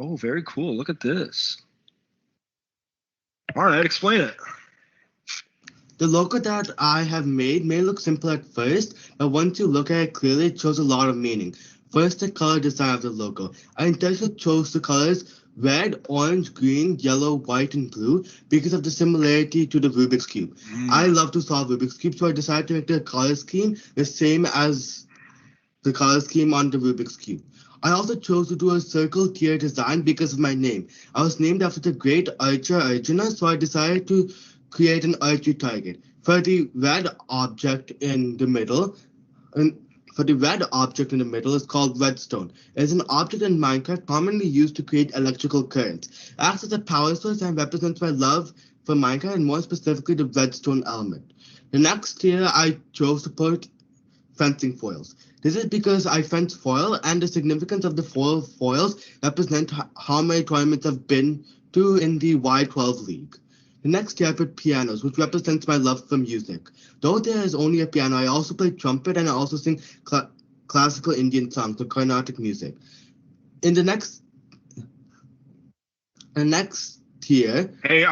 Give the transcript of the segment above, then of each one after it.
Oh, very cool. Look at this. All right, explain it. The logo that I have made may look simple at first, but once you look at it clearly, it shows a lot of meaning. First, the color design of the logo. I intentionally chose the colors red, orange, green, yellow, white, and blue because of the similarity to the Rubik's Cube. I love to solve Rubik's Cube, so I decided to make the color scheme the same as the color scheme on the Rubik's Cube. I also chose to do a circle tier design because of my name. I was named after the great archer Arjuna, so I decided to create an archery target. For the red object in the middle, is called redstone. It is an object in Minecraft commonly used to create electrical currents. It acts as a power source and represents my love for Minecraft and more specifically the redstone element. The next tier I chose to put fencing foils. This is because I fence foil and the significance of the foils represent how many tournaments I've been to in the Y12 League. The next tier I put pianos, which represents my love for music. Though there is only a piano, I also play trumpet and I also sing classical Indian songs, the Carnatic music. In the next tier... Hey,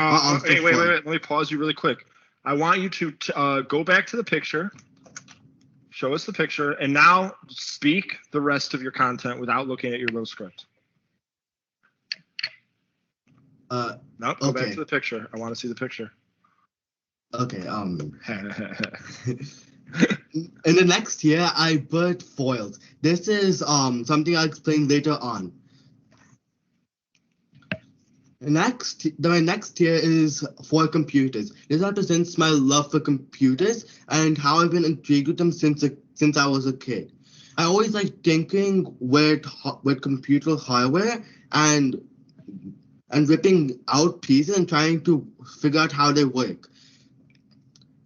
wait. Let me pause you really quick. I want you to go back to the picture, show us the picture, and now speak the rest of your content without looking at your little script. No, go back to the picture. I want to see the picture. Okay. In the next tier, I put foils. This is something I'll explain later on. My next tier is for computers. This represents my love for computers and how I've been intrigued with them since I was a kid. I always like tinkering with computer hardware and ripping out pieces and trying to figure out how they work.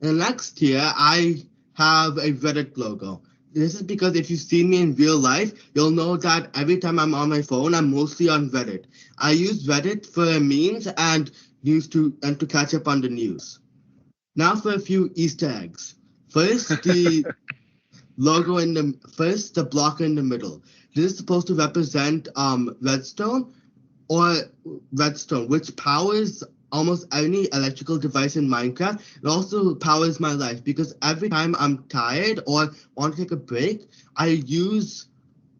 In the next tier, I have a Reddit logo. This is because if you see me in real life, you'll know that every time I'm on my phone, I'm mostly on Reddit. I use Reddit for memes and to catch up on the news. Now for a few Easter eggs. First, the the blocker in the middle. This is supposed to represent redstone, which powers almost any electrical device in Minecraft. It also powers my life because every time I'm tired or want to take a break, I use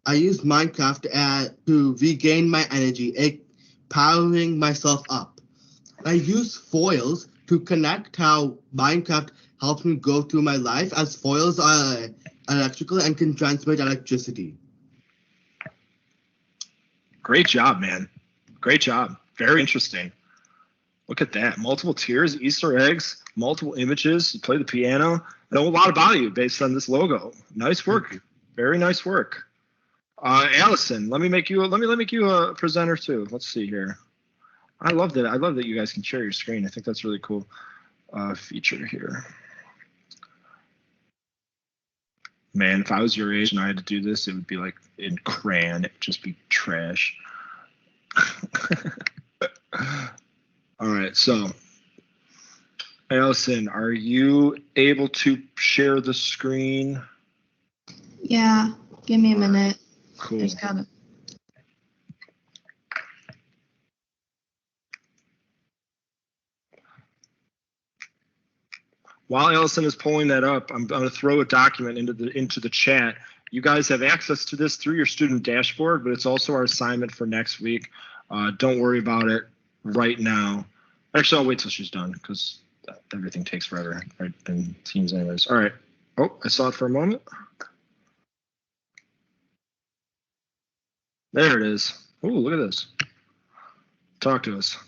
Minecraft to regain my energy, powering myself up. I use foils to connect how Minecraft helps me go through my life, as foils are electrical and can transmit electricity. Great job, man. Great job. Very interesting. Look at that. Multiple tiers, Easter eggs, multiple images. You play the piano. I know a lot about you based on this logo. Nice work. Very nice work. Allison, let me make you a presenter too. Let's see here. I love that you guys can share your screen. I think that's really cool. Feature here. Man, if I was your age and I had to do this, it would be like in crayon. It'd just be trash. All right, so Allison, are you able to share the screen? Yeah, give me a minute. Cool. Just gotta... While Allison is pulling that up, I'm going to throw a document into the chat. You guys have access to this through your student dashboard, but it's also our assignment for next week. Don't worry about it right now. Actually, I'll wait till she's done because everything takes forever, right? In Teams anyways. All right. Oh, I saw it for a moment. There it is. Oh, look at this. Talk to us.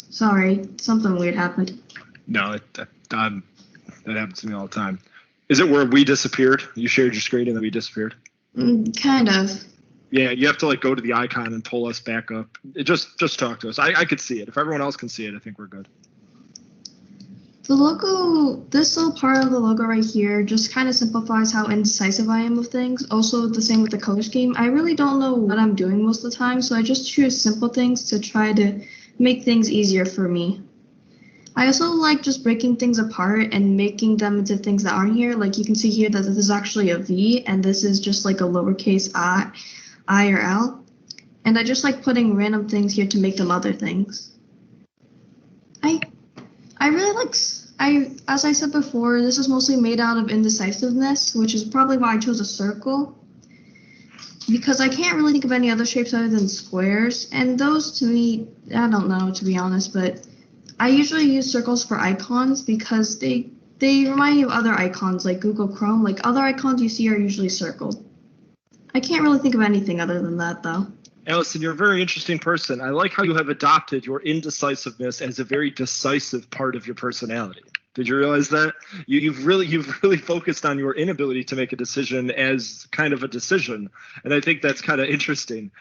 Sorry, something weird happened. No, that happens to me all the time. Is it where we disappeared? You shared your screen and then we disappeared? Kind of. Yeah, you have to like go to the icon and pull us back up. Just talk to us. I could see it. If everyone else can see it, I think we're good. The logo, this little part of the logo right here just kind of simplifies how indecisive I am with things. Also, the same with the color scheme. I really don't know what I'm doing most of the time, so I just choose simple things to try to make things easier for me. I also like just breaking things apart and making them into things that aren't here. Like you can see here that this is actually a V, and this is just like a lowercase I or L. And I just like putting random things here to make them other things. I really like, as I said before, this is mostly made out of indecisiveness, which is probably why I chose a circle. Because I can't really think of any other shapes other than squares. And those to me, I don't know, to be honest, but I usually use circles for icons because they remind you of other icons like Google Chrome. Like other icons you see are usually circled. I can't really think of anything other than that, though. Allison, you're a very interesting person. I like how you have adopted your indecisiveness as a very decisive part of your personality. Did you realize that? You've really focused on your inability to make a decision as kind of a decision, and I think that's kind of interesting.